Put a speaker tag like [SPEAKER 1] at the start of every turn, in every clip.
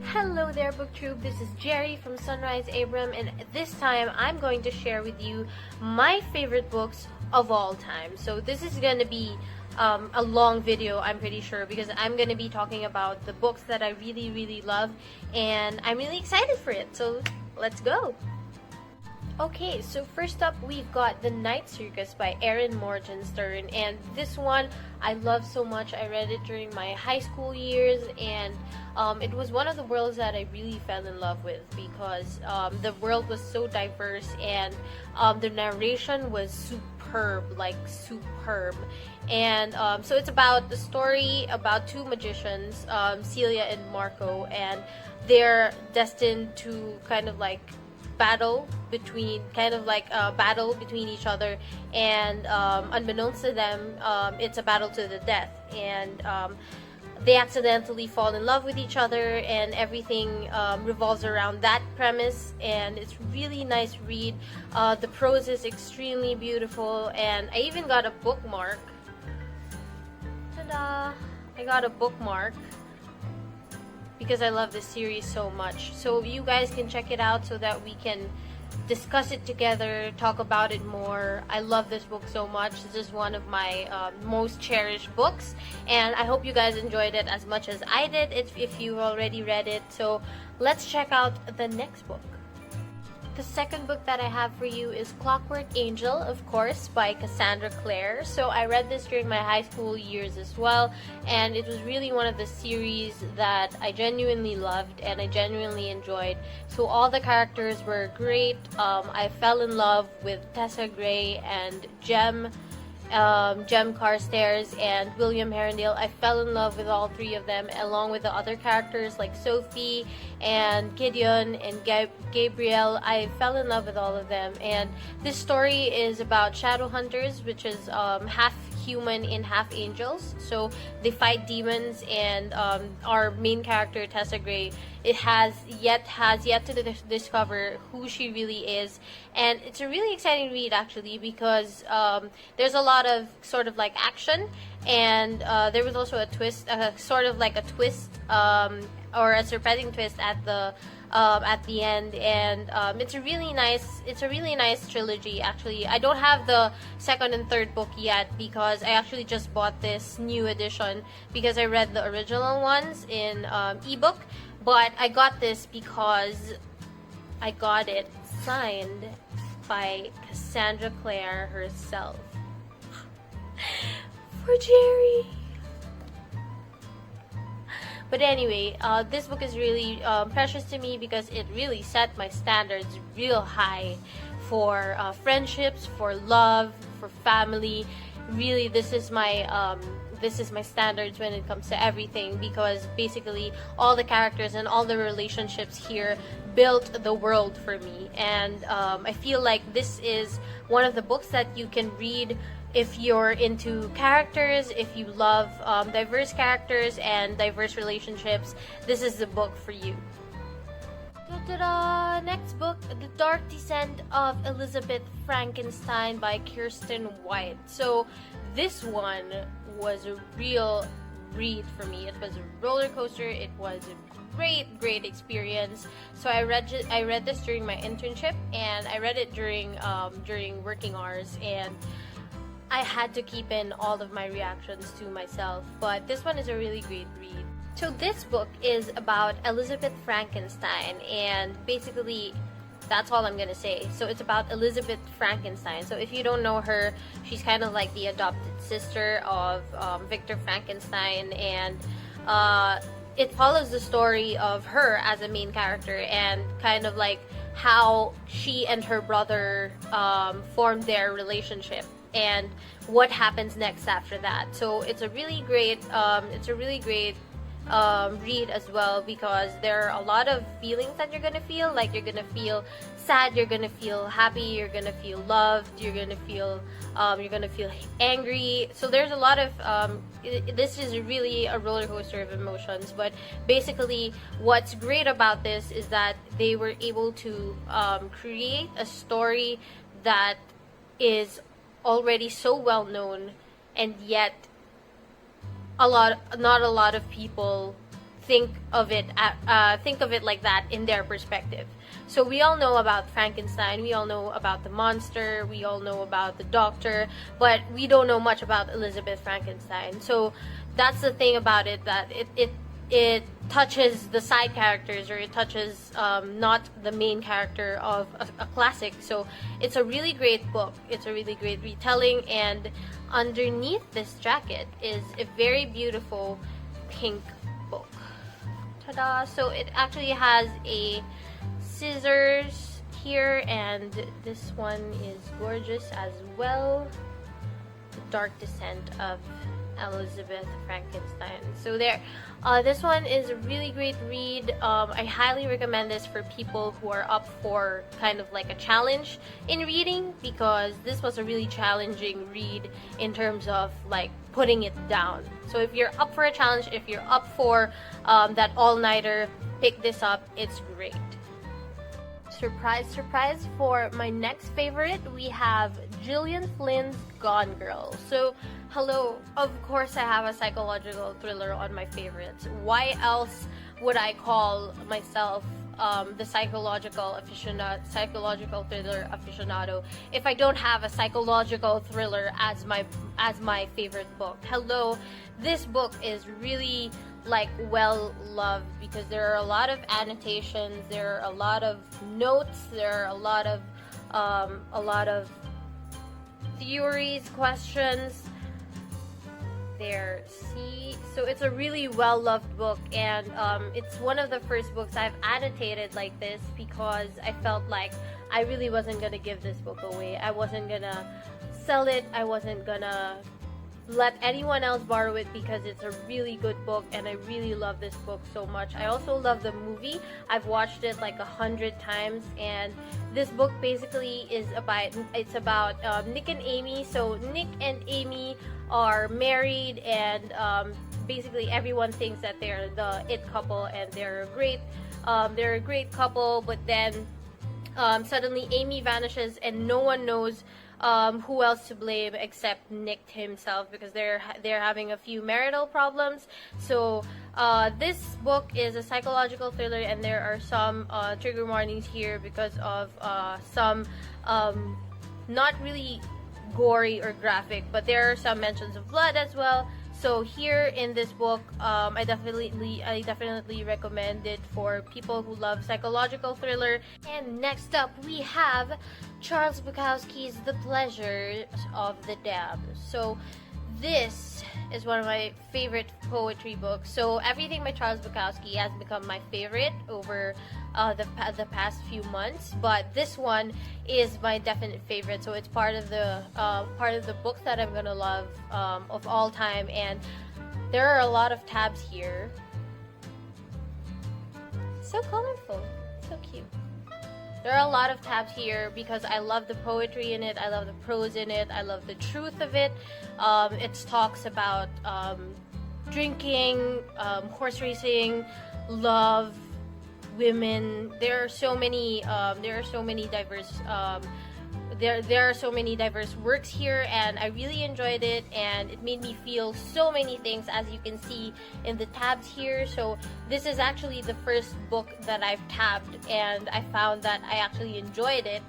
[SPEAKER 1] Hello there, BookTube. This is Jeri from Sunrise Abram, and this time I'm going to share with you my favorite books of all time. So this is going to be a long video, I'm pretty sure, because I'm going to be talking about the books that I really love, and I'm really excited for it. So let's go! Okay, so first up we've got The Night Circus by Erin Morgenstern, and this one I love so much. I read it during my high school years, and it was one of the worlds that I really fell in love with because the world was so diverse, and the narration was superb, and so it's about the story about two magicians, Celia and Marco, and they're destined to kind of like battle between each other, and unbeknownst to them, it's a battle to the death, and they accidentally fall in love with each other, and everything revolves around that premise, and it's really nice read. The prose is extremely beautiful, and I even got a bookmark. Ta-da! I got a bookmark because I love this series so much. So you guys can check it out so that we can discuss it together, talk about it more. I love this book so much. This is one of my most cherished books, and I hope you guys enjoyed it as much as I did if you already read it. So let's check out the next book. The second book that I have for you is Clockwork Angel, of course, by Cassandra Clare. So I read this during my high school years as well, and it was really one of the series that I genuinely loved and I genuinely enjoyed. So all the characters were great. I fell in love with Tessa Gray and Jem Carstairs and William Herondale. I fell in love with all three of them, along with the other characters like Sophie and Gideon and Gabriel. I fell in love with all of them, and this story is about shadow hunters, which is half human and half angels. So they fight demons, and our main character Tessa Gray has yet to discover who she really is, and it's a really exciting read actually, because there's a lot of sort of like action, and there was also a twist, sort of like a twist, or a surprising twist at the end, and it's a really nice trilogy actually. I don't have the second and third book yet because I actually just bought this new edition because I read the original ones in ebook, but I got this because I got it signed by Cassandra Clare herself. For Jeri. But anyway, this book is really precious to me because it really set my standards real high for friendships, for love, for family. Really, this is my standards when it comes to everything, because basically all the characters and all the relationships here built the world for me, and I feel like this is one of the books that you can read if you're into characters, if you love diverse characters and diverse relationships. This is the book for you. Ta-da! Next book, The Dark Descent of Elizabeth Frankenstein by Kirsten White. So this one was a real read for me. It was a roller coaster. It was a great experience. So I read this during my internship, and I read it during working hours, and I had to keep in all of my reactions to myself. But this one is a really great read. So this book is about Elizabeth Frankenstein, and basically that's all I'm gonna say. So it's about Elizabeth Frankenstein. So if you don't know her, she's kind of like the adopted sister of Victor Frankenstein, and it follows the story of her as a main character, and kind of like how she and her brother formed their relationship and what happens next after that. So it's a really great read as well, because there are a lot of feelings that you're gonna feel. Like, you're gonna feel sad, you're gonna feel happy, you're gonna feel loved, you're gonna feel angry. So there's a lot of this is really a roller coaster of emotions. But basically what's great about this is that they were able to create a story that is already so well known, and yet not a lot of people think of it like that in their perspective. So we all know about Frankenstein, we all know about the monster, we all know about the doctor, but we don't know much about Elizabeth Frankenstein. So that's the thing about it, that it touches the side characters, or it touches not the main character of a classic. So it's a really great book. It's a really great retelling, and underneath this jacket is a very beautiful pink book. Ta-da! So it actually has a scissors here, and this one is gorgeous as well. The Dark Descent of Elizabeth Frankenstein. So there, this one is a really great read. I highly recommend this for people who are up for kind of like a challenge in reading, because this was a really challenging read in terms of like putting it down. So if you're up for a challenge, if you're up for that all-nighter, pick this up. It's great. Surprise, surprise, for my next favorite, we have Gillian Flynn's Gone Girl. So, hello, of course I have a psychological thriller on my favorites. Why else would I call myself the psychological thriller aficionado if I don't have a psychological thriller as my favorite book? Hello, this book is really like well loved, because there are a lot of annotations, there are a lot of notes, there are a lot of theories, questions there. See, so it's a really well loved book, and it's one of the first books I've annotated like this, because I felt like I really wasn't gonna give this book away. I wasn't gonna sell it. I wasn't gonna let anyone else borrow it, because it's a really good book, and I really love this book so much. I also love the movie. I've watched it like 100 times, and this book basically is about Nick and Amy. So Nick and Amy are married, and basically everyone thinks that they're the it couple, and they're a great couple, but then suddenly Amy vanishes, and no one knows who else to blame except Nick himself, because they're having a few marital problems. So this book is a psychological thriller, and there are some trigger warnings here because of some not really gory or graphic, but there are some mentions of blood as well. So here in this book, I definitely recommend it for people who love psychological thriller. And next up, we have Charles Bukowski's The Pleasures of the Damned. So this is one of my favorite poetry books. So everything by Charles Bukowski has become my favorite over the past few months, but this one is my definite favorite. So it's part of the books that I'm gonna love of all time, and there are a lot of tabs here. So colorful, so cute. There are a lot of tabs here because I love the poetry in it, I love the prose in it, I love the truth of it. It talks about drinking, horse racing, love, women. There are so many diverse there are so many diverse works here, and I really enjoyed it, and it made me feel so many things, as you can see in the tabs here. So this is actually the first book that I've tabbed, and I found that I actually enjoyed it.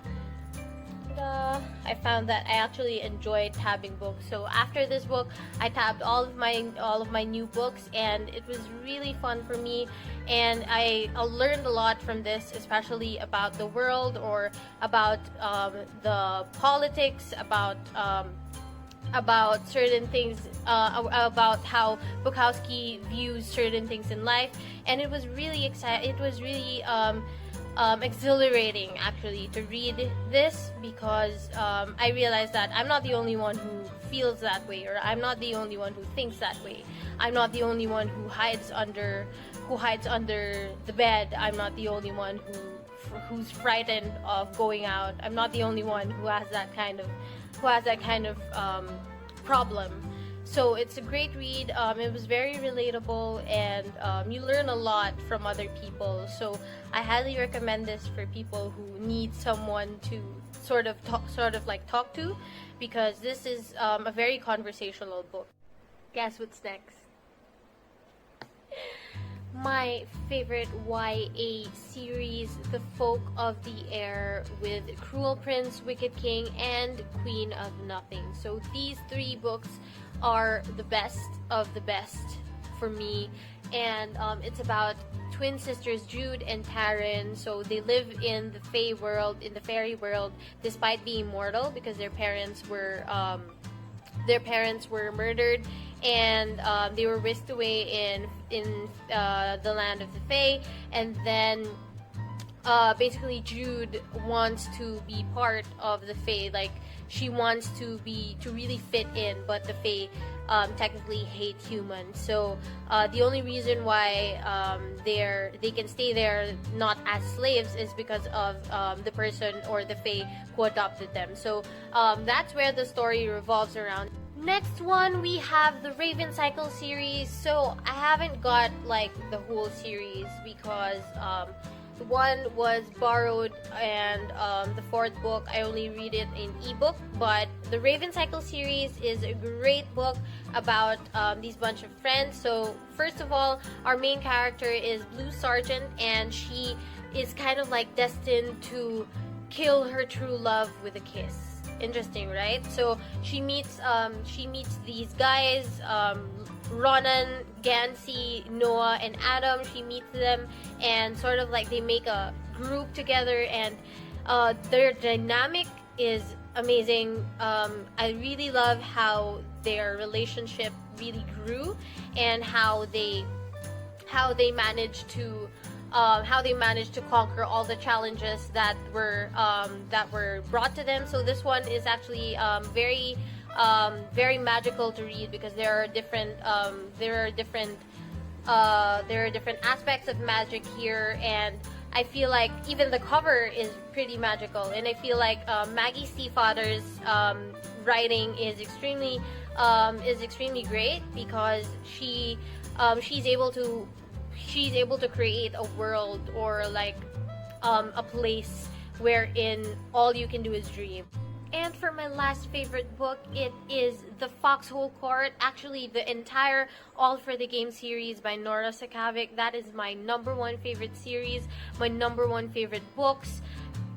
[SPEAKER 1] I found that I actually enjoyed tabbing books. So after this book, I tabbed all of my new books, and it was really fun for me, and I learned a lot from this, especially about the world, or about the politics, about certain things, about how Bukowski views certain things in life, and it was really exciting. It was really exhilarating actually to read this, because I realized that I'm not the only one who feels that way, or I'm not the only one who thinks that way. I'm not the only one who hides under the bed. I'm not the only one who's frightened of going out. I'm not the only one who has that kind of problem. So it's a great read. It was very relatable, and you learn a lot from other people. So I highly recommend this for people who need someone to sort of talk to, because this is a very conversational book. Guess what's next? my favorite YA series, The Folk of the Air, with Cruel Prince, Wicked King, and Queen of Nothing. So these three books are the best of the best for me, and it's about twin sisters Jude and Taryn. So they live in the Fae world, in the fairy world, despite being mortal because their parents were murdered, and they were whisked away in the land of the Fae. And then basically Jude wants to be part of the Fae, like she wants to really fit in, but the Fae technically hate humans. So the only reason why they can stay there not as slaves is because of the person or the Fae who adopted them. So that's where the story revolves around. Next one, we have the Raven Cycle series. So I haven't got like the whole series because one was borrowed, and the fourth book I only read it in ebook. But the Raven Cycle series is a great book about these bunch of friends. So first of all, our main character is Blue Sergeant, and she is kind of like destined to kill her true love with a kiss. Interesting, right? So she meets these guys, Ronan, Gansey, Noah, and Adam. She meets them, and sort of like they make a group together, and their dynamic is amazing. I really love how their relationship really grew, and how they managed to conquer all the challenges that were brought to them. So this one is actually very magical to read because there are different aspects of magic here, and I feel like even the cover is pretty magical, and I feel like Maggie Stiefvater's writing is extremely great because she's able to create a world, or like a place wherein all you can do is dream. And for my last favorite book, it is The Foxhole Court. Actually, the entire All for the Game series by Nora Sakavik. That is my #1 favorite series, my #1 favorite books.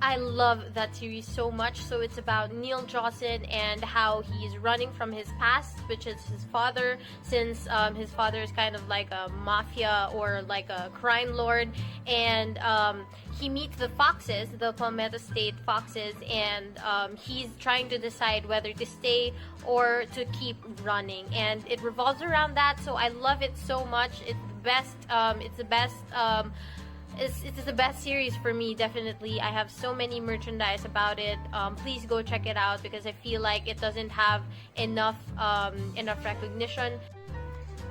[SPEAKER 1] I love that series so much. So it's about Neil Jawson and how he's running from his past, which is his father, since his father is kind of like a mafia or like a crime lord, and he meets the foxes, the Palmetto State foxes, and he's trying to decide whether to stay or to keep running, and it revolves around that. So I love it so much. It's the best. It's the best series for me, definitely. I have so many merchandise about it. Please go check it out because I feel like it doesn't have enough recognition.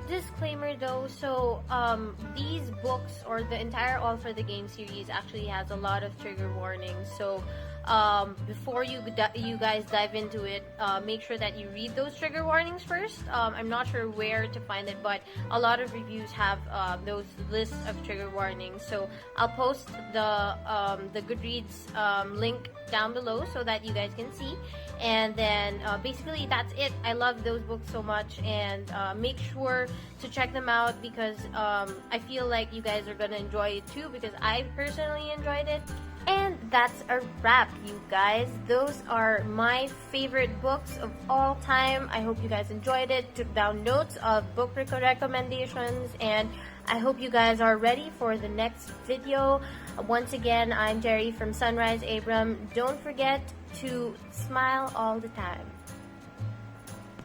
[SPEAKER 1] Disclaimer though, so these books, or the entire All for the Game series, actually has a lot of trigger warnings. So before you guys dive into it, make sure that you read those trigger warnings first. I'm not sure where to find it, but a lot of reviews have those lists of trigger warnings. So I'll post the Goodreads link down below so that you guys can see. And then basically that's it. I love those books so much, and make sure to check them out because I feel like you guys are gonna enjoy it too, because I personally enjoyed it. And that's a wrap, you guys. Those are my favorite books of all time. I hope you guys enjoyed it, took down notes of book recommendations, and I hope you guys are ready for the next video. Once again, I'm Jeri from Sunrise Abram. Don't forget to smile all the time.